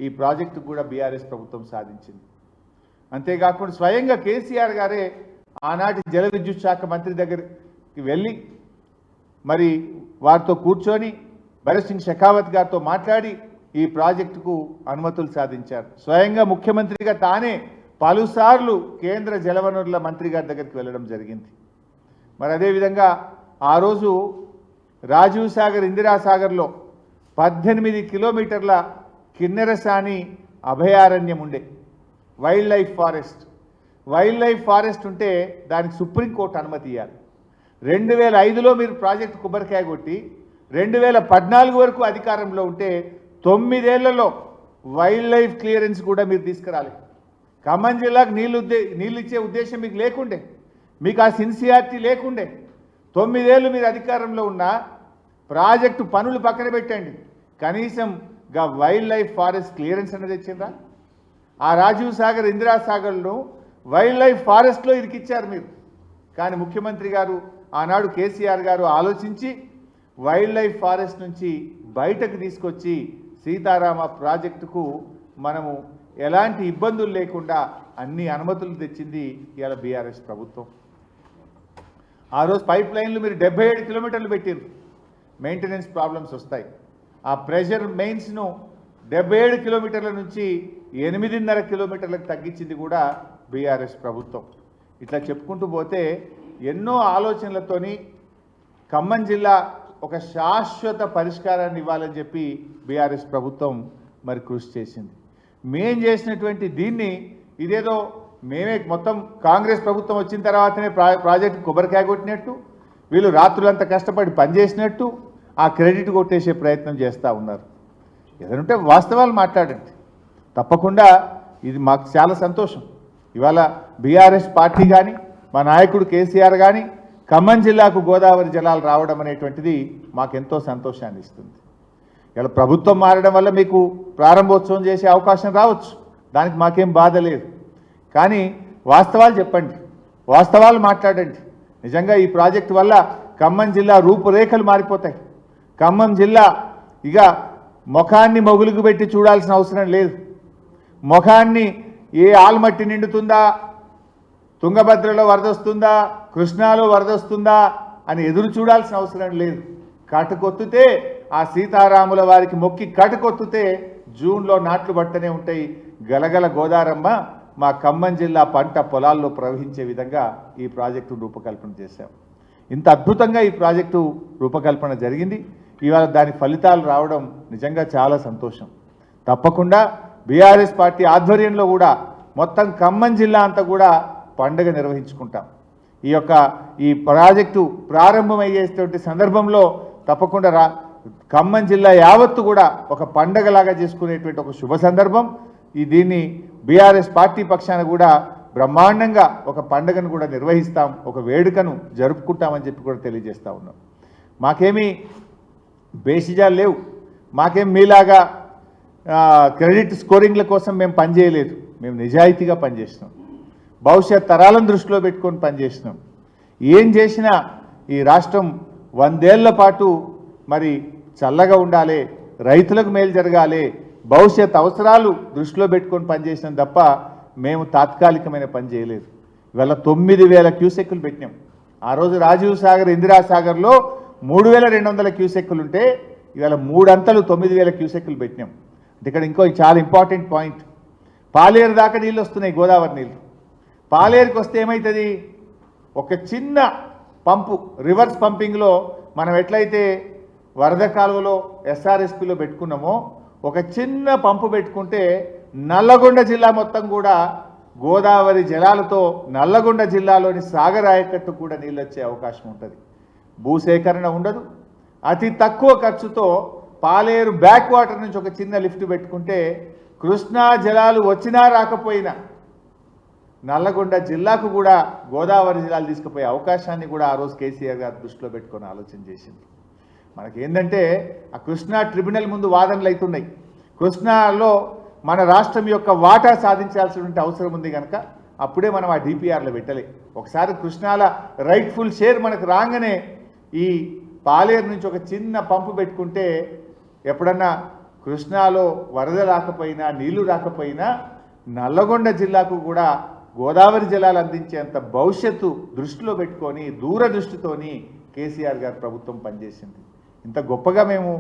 ఈ ప్రాజెక్టుకు కూడా బీఆర్ఎస్ ప్రభుత్వం సాధించింది. అంతేకాకుండా స్వయంగా కేసీఆర్ గారే ఆనాటి జల విద్యుత్ శాఖ మంత్రి దగ్గరికి వెళ్ళి మరి వారితో కూర్చొని భరత్ సింగ్ షెకావత్ గారితో మాట్లాడి ఈ ప్రాజెక్టుకు అనుమతులు సాధించారు. స్వయంగా ముఖ్యమంత్రిగా తానే పలుసార్లు కేంద్ర జలవనరుల మంత్రి గారి దగ్గరికి వెళ్ళడం జరిగింది. మరి అదేవిధంగా ఆ రోజు రాజీవ్ సాగర్, ఇందిరా సాగర్లో 18 కిలోమీటర్ల కిన్నెరసాని అభయారణ్యం ఉండే wild life forest. Wild life forest ఉంటే దానికి సుప్రీంకోర్టు అనుమతి ఇవ్వాలి. 2005లో మీరు ప్రాజెక్టు కొబ్బరికాయ కొట్టి 2014 వరకు అధికారంలో ఉంటే 9 ఏళ్లలో వైల్డ్ లైఫ్ క్లియరెన్స్ కూడా మీరు తీసుకురాలి. ఖమ్మం జిల్లాకు నీళ్ళు ఇచ్చే ఉద్దేశం మీకు లేకుండే, మీకు ఆ సిన్సియారిటీ లేకుండే. 9 ఏళ్ళు మీరు అధికారంలో ఉన్న ప్రాజెక్టు పనులు పక్కన పెట్టండి, కనీసం వైల్డ్ లైఫ్ ఫారెస్ట్ క్లియరెన్స్ అనేది తెచ్చిందా? ఆ రాజీవ్ సాగర్, ఇందిరా సాగర్ను వైల్డ్ లైఫ్ ఫారెస్ట్లో ఇరికిచ్చారు మీరు. కానీ ముఖ్యమంత్రి గారు ఆనాడు కేసీఆర్ గారు ఆలోచించి వైల్డ్ లైఫ్ ఫారెస్ట్ నుంచి బయటకు తీసుకొచ్చి సీతారామ ప్రాజెక్టుకు మనము ఎలాంటి ఇబ్బందులు లేకుండా అన్ని అనుమతులు తెచ్చింది ఇవాళ బీఆర్ఎస్ ప్రభుత్వం. ఆ రోజు పైప్ లైన్లు మీరు 77 కిలోమీటర్లు పెట్టారు, మెయింటెనెన్స్ ప్రాబ్లమ్స్ వస్తాయి. ఆ ప్రెషర్ మెయిన్స్ను 77 కిలోమీటర్ల నుంచి 8.5 కిలోమీటర్లకు తగ్గించింది కూడా బీఆర్ఎస్ ప్రభుత్వం. ఇట్లా చెప్పుకుంటూ పోతే ఎన్నో ఆలోచనలతోని ఖమ్మం జిల్లా ఒక శాశ్వత పరిష్కారాన్ని ఇవ్వాలని చెప్పి బీఆర్ఎస్ ప్రభుత్వం మరి కృషి చేసింది. మేం చేసినటువంటి దీన్ని ఇదేదో మేమే మొత్తం కాంగ్రెస్ ప్రభుత్వం వచ్చిన తర్వాతనే ప్రాజెక్టు కొబ్బరికాయ కొట్టినట్టు, వీళ్ళు రాత్రులంతా కష్టపడి పనిచేసినట్టు ఆ క్రెడిట్ కొట్టేసే ప్రయత్నం చేస్తూ ఉన్నారు. ఏదంటే వాస్తవాలు మాట్లాడండి. తప్పకుండా ఇది మాకు చాలా సంతోషం. ఇవాళ బీఆర్ఎస్ పార్టీ కానీ మా నాయకుడు కేసీఆర్ కానీ ఖమ్మం జిల్లాకు గోదావరి జలాలు రావడం అనేటువంటిది మాకెంతో సంతోషాన్ని ఇస్తుంది. ఇలా ప్రభుత్వం మారడం వల్ల మీకు ప్రారంభోత్సవం చేసే అవకాశం రావచ్చు, దానికి మాకేం బాధ లేదు. కానీ వాస్తవాలు చెప్పండి, వాస్తవాలు మాట్లాడండి. నిజంగా ఈ ప్రాజెక్టు వల్ల ఖమ్మం జిల్లా రూపురేఖలు మారిపోతాయి. ఖమ్మం జిల్లా ఇక ముఖాన్ని మొగులుగు పెట్టి చూడాల్సిన అవసరం లేదు. ముఖాన్ని ఏ ఆల్మట్టి నిండుతుందా, తుంగభద్రలో వరదొస్తుందా, కృష్ణాలో వరదొస్తుందా అని ఎదురు చూడాల్సిన అవసరం లేదు. కటుకొత్తుతే ఆ సీతారాముల వారికి మొక్కి కటుకొత్తుతే జూన్లో నాట్లు పట్టనే ఉంటాయి. గలగల గోదారమ్మ మా ఖమ్మం జిల్లా పంట పొలాల్లో ప్రవహించే విధంగా ఈ ప్రాజెక్టు రూపకల్పన చేశాం. ఇంత అద్భుతంగా ఈ ప్రాజెక్టు రూపకల్పన జరిగింది. ఇవాళ దాని ఫలితాలు రావడం నిజంగా చాలా సంతోషం. తప్పకుండా బీఆర్ఎస్ పార్టీ ఆధ్వర్యంలో కూడా మొత్తం ఖమ్మం జిల్లా అంతా కూడా పండుగ నిర్వహించుకుంటాం. ఈ ప్రాజెక్టు ప్రారంభమయ్యేటువంటి సందర్భంలో తప్పకుండా ఖమ్మం జిల్లా యావత్తు కూడా ఒక పండగలాగా చేసుకునేటువంటి ఒక శుభ సందర్భం. దీన్ని బీఆర్ఎస్ పార్టీ పక్షాన కూడా బ్రహ్మాండంగా ఒక పండుగను కూడా నిర్వహిస్తాం, ఒక వేడుకను జరుపుకుంటామని చెప్పి కూడా తెలియజేస్తూ ఉన్నాం. మాకేమీ బేసిజాలు లేవు, మాకేం మీలాగా క్రెడిట్ స్కోరింగ్ల కోసం మేము పనిచేయలేదు. మేము నిజాయితీగా పనిచేసినాం, భవిష్యత్ తరాలను దృష్టిలో పెట్టుకొని పనిచేసినాం. ఏం చేసినా ఈ రాష్ట్రం 100 ఏళ్ల పాటు మరి చల్లగా ఉండాలి, రైతులకు మేలు జరగాలి, భవిష్యత్ అవసరాలు దృష్టిలో పెట్టుకొని పనిచేసినాం తప్ప మేము తాత్కాలికమైన పని చేయలేదు. ఇవాళ 9000 క్యూసెక్కులు పెట్టినాం. ఆ రోజు రాజీవ్ సాగర్, ఇందిరా సాగర్లో 3200 క్యూసెక్కులు ఉంటే ఇవాళ 3 అంతలు 9000 క్యూసెక్కులు పెట్టినాం. అంటే ఇక్కడ ఇంకో చాలా ఇంపార్టెంట్ పాయింట్, పాలేరు దాకా నీళ్ళు వస్తున్నాయి, గోదావరి నీళ్ళు. పాలేరుకి వస్తే ఏమవుతుంది, ఒక చిన్న పంపు రివర్స్ పంపింగ్లో మనం ఎట్లయితే వరద కాలువలో ఎస్ఆర్ఎస్పిలో పెట్టుకున్నామో ఒక చిన్న పంపు పెట్టుకుంటే నల్లగొండ జిల్లా మొత్తం కూడా గోదావరి జలాలతో నల్లగొండ జిల్లాలోని సాగర్ ఆయకట్టు కూడా నీళ్ళు వచ్చే అవకాశం ఉంటుంది. భూసేకరణ ఉండదు, అతి తక్కువ ఖర్చుతో పాలేరు బ్యాక్ వాటర్ నుంచి ఒక చిన్న లిఫ్ట్ పెట్టుకుంటే కృష్ణా జలాలు వచ్చినా రాకపోయినా నల్లగొండ జిల్లాకు కూడా గోదావరి జిల్లాలు తీసుకుపోయే అవకాశాన్ని కూడా ఆ రోజు కేసీఆర్ గారు దృష్టిలో పెట్టుకొని ఆలోచన చేసింది. మనకేంటంటే ఆ కృష్ణా ట్రిబ్యునల్ ముందు వాదనలు అవుతున్నాయి. కృష్ణాలో మన రాష్ట్రం యొక్క వాటా సాధించాల్సినటువంటి అవసరం ఉంది కనుక అప్పుడే మనం ఆ డిపిఆర్లో పెట్టలే. ఒకసారి కృష్ణాల రైట్ఫుల్ షేర్ మనకు రాగానే ఈ పాలేరు నుంచి ఒక చిన్న పంపు పెట్టుకుంటే ఎప్పుడన్నా కృష్ణాలో వరద రాకపోయినా నీళ్లు రాకపోయినా నల్లగొండ జిల్లాకు కూడా గోదావరి జలాలు అందించేంత భవిష్యత్తు దృష్టిలో పెట్టుకొని దూరదృష్టితోని కేసీఆర్ గారి ప్రభుత్వం పనిచేసింది. ఇంత గొప్పగా మేము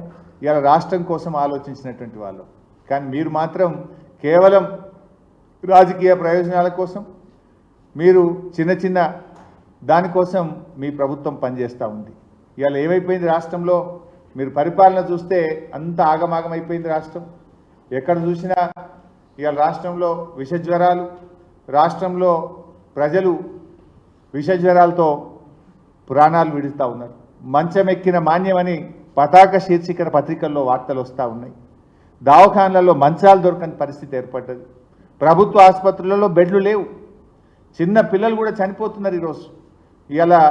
ఇలా రాష్ట్రం కోసం ఆలోచించినటువంటి వాళ్ళం. కానీ మీరు మాత్రం కేవలం రాజకీయ ప్రయోజనాల కోసం, మీరు చిన్న చిన్న దానికోసం మీ ప్రభుత్వం పనిచేస్తూ ఉంది. ఇవాళ ఏమైపోయింది రాష్ట్రంలో, మీరు పరిపాలన చూస్తే అంత ఆగమాగమైపోయింది రాష్ట్రం. ఎక్కడ చూసినా ఇవాళ రాష్ట్రంలో విషజ్వరాలు, రాష్ట్రంలో ప్రజలు విషజ్వరాలతో ప్రాణాలు విడుస్తూ ఉన్నారు. మంచమెక్కిన మాన్యమని పతాక శీర్షికన పత్రికల్లో వార్తలు వస్తూ ఉన్నాయి. దవాఖానలలో మంచాలు దొరకని పరిస్థితి ఏర్పడ్డది. ప్రభుత్వ ఆసుపత్రులలో బెడ్లు లేవు. చిన్న పిల్లలు కూడా చనిపోతున్నారు ఈరోజు. ఇలా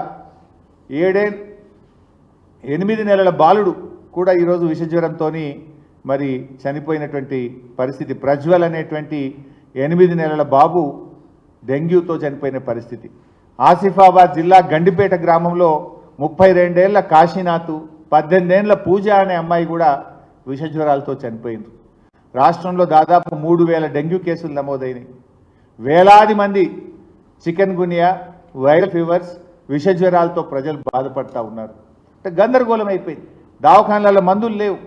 8 నెలల బాలుడు కూడా ఈరోజు విషజ్వరంతో మరి చనిపోయినటువంటి పరిస్థితి. ప్రజ్వల్ అనేటువంటి 8 నెలల బాబు డెంగ్యూతో చనిపోయిన పరిస్థితి. ఆసిఫాబాద్ జిల్లా గండిపేట గ్రామంలో 32 ఏళ్ల కాశీనాథ్, 18 ఏళ్ల పూజ అనే అమ్మాయి కూడా విషజ్వరాలతో చనిపోయింది. రాష్ట్రంలో దాదాపు 3000 డెంగ్యూ కేసులు నమోదైనాయి. వేలాది మంది చికెన్ గునియా, వైరల్ ఫీవర్స్, విషజ్వరాలతో ప్రజలు బాధపడతా ఉన్నారు. అంటే గందరగోళం అయిపోయింది. దవాఖానాలలో మందులు లేవు.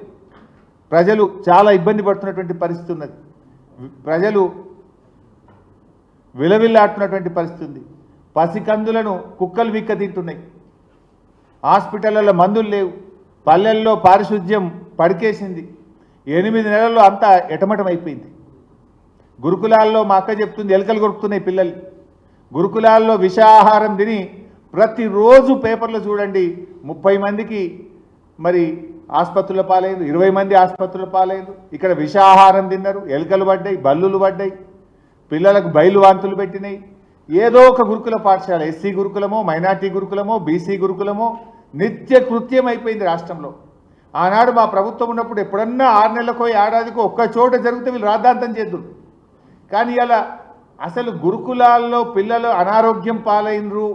ప్రజలు చాలా ఇబ్బంది పడుతున్నటువంటి పరిస్థితి ఉన్నది. ప్రజలు విలవిల్లాడుతున్నటువంటి పరిస్థితి ఉంది. పసికందులను కుక్కలు విక్క తింటున్నాయి. హాస్పిటళ్లలో మందులు లేవు. పల్లెల్లో పారిశుద్ధ్యం పడికేసింది. 8 నెలల్లో అంతా ఎటమటం అయిపోయింది. గురుకులాల్లో మా అక్క చెప్తుంది, ఎలుకలు కొరుకుతున్నాయి పిల్లలు. గురుకులాల్లో విషాహారం తిని ప్రతిరోజు పేపర్లో చూడండి 30 మందికి మరి ఆసుపత్రుల పాలైంది, 20 మంది ఆసుపత్రుల పాలైంది. ఇక్కడ విషాహారం తిన్నారు, ఎలుకలు పడ్డాయి, బల్లులు పడ్డాయి, పిల్లలకు బయలు వాంతులు పెట్టినాయి. ఏదో ఒక గురుకుల పాఠశాల, ఎస్సీ గురుకులమో, మైనార్టీ గురుకులమో, బీసీ గురుకులమో నిత్య కృత్యం అయిపోయింది రాష్ట్రంలో. ఆనాడు మా ప్రభుత్వం ఉన్నప్పుడు ఎప్పుడన్నా 6 నెలలకో ఏడాదికో ఒక్క చోట జరిగితే వీళ్ళు రాద్ధాంతం చేద్దురు. కానీ ఇలా అసలు గురుకులాల్లో పిల్లలు అనారోగ్యం పాలైనరు.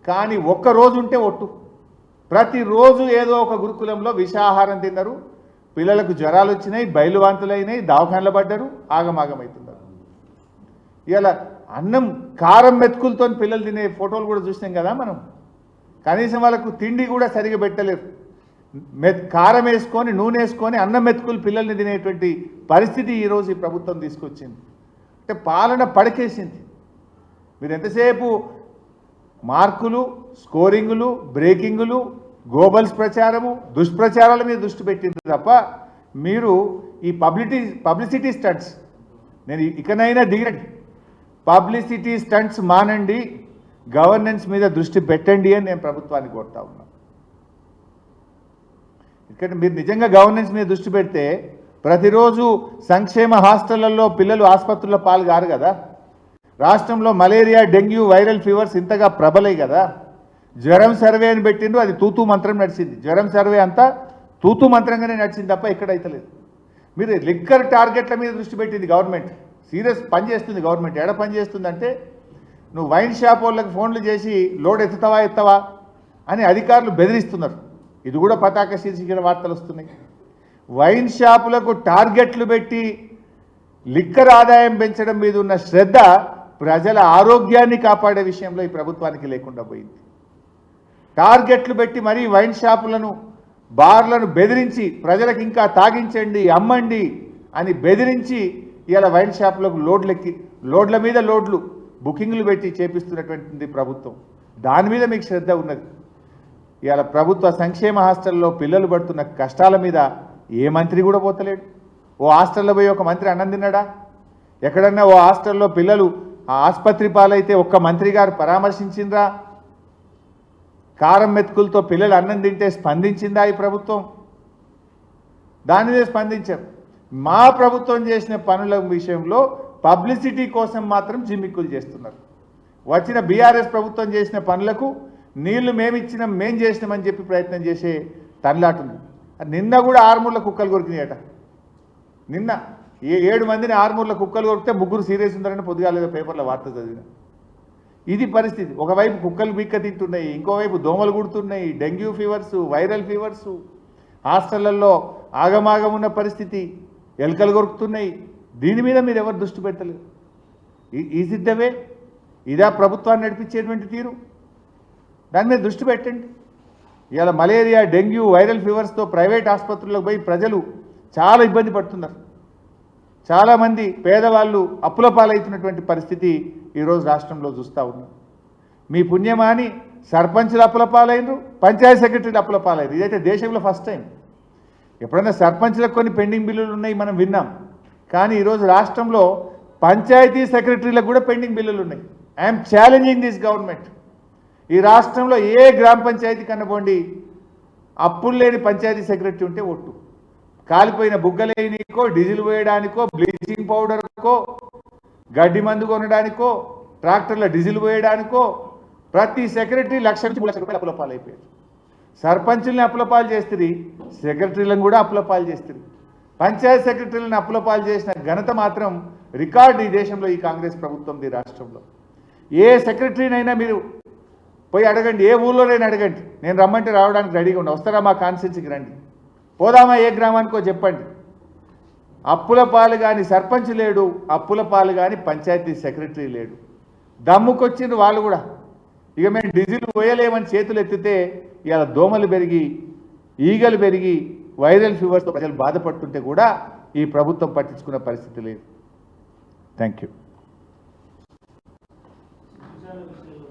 కానీ ఒక్కరోజు ఉంటే ఒట్టు, ప్రతిరోజు ఏదో ఒక గురుకులంలో విషాహారం తిన్నారు, పిల్లలకు జ్వరాలు వచ్చినాయి, బయలువాంతులైనాయి, దవాఖానలు పడ్డారు, ఆగమాగమవుతున్నారు. ఇలా అన్నం కారం మెతుకులతో పిల్లలు తినే ఫోటోలు కూడా చూసినాం కదా మనం. కనీసం వాళ్ళకు తిండి కూడా సరిగా పెట్టలేరు. కారం వేసుకొని, నూనె వేసుకొని అన్నం మెతుకులు పిల్లల్ని తినేటువంటి పరిస్థితి ఈరోజు ఈ ప్రభుత్వం తీసుకొచ్చింది. అంటే పాలన పడకేసింది. మీరు ఎంతసేపు మార్కులు, స్కోరింగులు, బ్రేకింగులు, గోబల్స్ ప్రచారము, దుష్ప్రచారాల మీద దృష్టి పెట్టింది తప్ప మీరు ఈ పబ్లిసిటీ స్టంట్స్, నేను ఇకనైనా దిగండి, పబ్లిసిటీ స్టంట్స్ మానండి, గవర్నెన్స్ మీద దృష్టి పెట్టండి అని నేను ప్రభుత్వాన్ని కోరుతా ఉన్నాను. ఇక్కడ మీరు నిజంగా గవర్నెన్స్ మీద దృష్టి పెడితే ప్రతిరోజు సంక్షేమ హాస్టళ్లలో పిల్లలు ఆసుపత్రుల్లో పాల్గారు కదా. రాష్ట్రంలో మలేరియా, డెంగ్యూ, వైరల్ ఫీవర్స్ ఇంతగా ప్రబలై కదా. జ్వరం సర్వే అని పెట్టిండు, అది తూతూ మంత్రం నడిచింది. జ్వరం సర్వే అంతా తూతూ మంత్రంగానే నడిచింది తప్ప ఎక్కడైతలేదు. మీరు లిక్కర్ టార్గెట్ల మీద దృష్టి పెట్టింది గవర్నమెంట్. సీరియస్ పని చేస్తుంది గవర్నమెంట్. ఎక్కడ పని చేస్తుందంటే, నువ్వు వైన్ షాప్ వాళ్ళకి ఫోన్లు చేసి లోడ్ ఎత్తుతావా అని అధికారులు బెదిరిస్తున్నారు. ఇది కూడా పతాక శీర్షికల వార్తలు వస్తున్నాయి. వైన్ షాపులకు టార్గెట్లు పెట్టి లిక్కర్ ఆదాయం పెంచడం మీద ఉన్న శ్రద్ధ ప్రజల ఆరోగ్యాన్ని కాపాడే విషయంలో ఈ ప్రభుత్వానికి లేకుండా పోయింది. టార్గెట్లు పెట్టి మరీ వైన్ షాపులను, బార్లను బెదిరించి ప్రజలకు ఇంకా తాగించండి, అమ్మండి అని బెదిరించి ఇలా వైన్ షాపులకు లోడ్ల మీద లోడ్లు బుకింగ్లు పెట్టి చేపిస్తున్నటువంటి ప్రభుత్వం. దాని మీద మీకు శ్రద్ధ ఉన్నది. ఇవాళ ప్రభుత్వ సంక్షేమ హాస్టల్లో పిల్లలు పడుతున్న కష్టాల మీద ఏ మంత్రి కూడా పోతలేడు. ఓ హాస్టల్లో పోయి ఒక మంత్రి అన్నం తిన్నాడా? ఎక్కడన్నా ఓ హాస్టల్లో పిల్లలు ఆసుపత్రి పాలైతే ఒక్క మంత్రి గారు పరామర్శించిండ్రా? కారం మెతుకులతో పిల్లలు అన్నం తింటే స్పందించిందా ఈ ప్రభుత్వం? దాని మీద స్పందించారు. మా ప్రభుత్వం చేసిన పనుల విషయంలో పబ్లిసిటీ కోసం మాత్రం జిమ్మిక్కులు చేస్తున్నారు. వచ్చిన బీఆర్ఎస్ ప్రభుత్వం చేసిన పనులకు నీళ్లు మేమిచ్చినాం, మేం చేసినామని చెప్పి ప్రయత్నం చేసే తనలాటుంది. నిన్న కూడా ఆర్మూర్ల కుక్కలు కొరికినాయట. నిన్న 7 మందిని ఆర్మూర్ల కుక్కలు కొరికితే 3 సీరియస్ ఉందని పొద్దుగాలేదో పేపర్లో వార్త చదివిన. ఇది పరిస్థితి. ఒకవైపు కుక్కలు బిక్క తింటున్నాయి, ఇంకోవైపు దోమలు కుడుతున్నాయి, డెంగ్యూ ఫీవర్స్, వైరల్ ఫీవర్స్, హాస్టళ్లలో ఆగమాగం ఉన్న పరిస్థితి, ఎలుకలు కొరుకుతున్నాయి. దీని మీద మీరు ఎవరు దృష్టి పెట్టలేదు. Is it the way? ఇదా ప్రభుత్వాన్ని నడిపించేటువంటి తీరు? దాని మీద దృష్టి పెట్టండి. ఇవాళ మలేరియా, డెంగ్యూ, వైరల్ ఫీవర్స్తో ప్రైవేట్ ఆసుపత్రులకు పోయి ప్రజలు చాలా ఇబ్బంది పడుతున్నారు. చాలామంది పేదవాళ్ళు అప్పుల పాలవుతున్నటువంటి పరిస్థితి ఈరోజు రాష్ట్రంలో చూస్తూ ఉన్నాం. మీ పుణ్యమాని సర్పంచులు అప్పుల పాలైనరు, పంచాయతీ సెక్రటరీలు అప్పుల పాలైనరు. ఇదైతే దేశంలో ఫస్ట్ టైం. ఎప్పుడైనా సర్పంచులకు కొన్ని పెండింగ్ బిల్లులు ఉన్నాయి, మనం విన్నాం. కానీ ఈరోజు రాష్ట్రంలో పంచాయతీ సెక్రటరీలకు కూడా పెండింగ్ బిల్లులు ఉన్నాయి. I'm challenging this government. ఈ రాష్ట్రంలో ఏ గ్రామ పంచాయతీ కనబోండి అప్పులు లేని పంచాయతీ సెక్రటరీ ఉంటే ఒట్టు. కాలిపోయిన బుగ్గలేనికో డీజిల్ పోయడానికో బ్లీచింగ్ పౌడర్కో గడ్డి మందు కొనడానికో ట్రాక్టర్ల డీజిల్ పోయడానికో ప్రతి సెక్రటరీ 1,00,000 నుంచి 3,00,000 రూపాయలు అప్పులపాలు అయిపోయారు. సర్పంచుల్ని అప్పులపాలు చేస్తుంది, సెక్రటరీలను కూడా అప్పులపాలు చేస్తుంది. పంచాయత్ సెక్రటరీలను అప్పులపాలు చేసిన ఘనత మాత్రం రికార్డు ఈ దేశంలో ఈ కాంగ్రెస్ ప్రభుత్వంది. రాష్ట్రంలో ఏ సెక్రటరీనైనా మీరు పోయి అడగండి, ఏ ఊళ్ళోనైనా అడగండి, నేను రమ్మంటే రావడానికి రెడీగా ఉండి వస్తారా మా కాన్స్టిట్యూన్సీకి రండి, పోదామా ఏ గ్రామానికో చెప్పండి. అప్పుల పాలు కానీ సర్పంచ్ లేడు, అప్పుల పాలు కానీ పంచాయతీ సెక్రటరీ లేడు. దమ్ముకొచ్చింది వాళ్ళు కూడా. ఇక మేము డీజిల్ పోయలేమని చేతులు ఎత్తితే ఇవాళ దోమలు పెరిగి ఈగలు పెరిగి వైరల్ ఫీవర్స్తో ప్రజలు బాధపడుతుంటే కూడా ఈ ప్రభుత్వం పట్టించుకున్న పరిస్థితి లేదు. Thank you.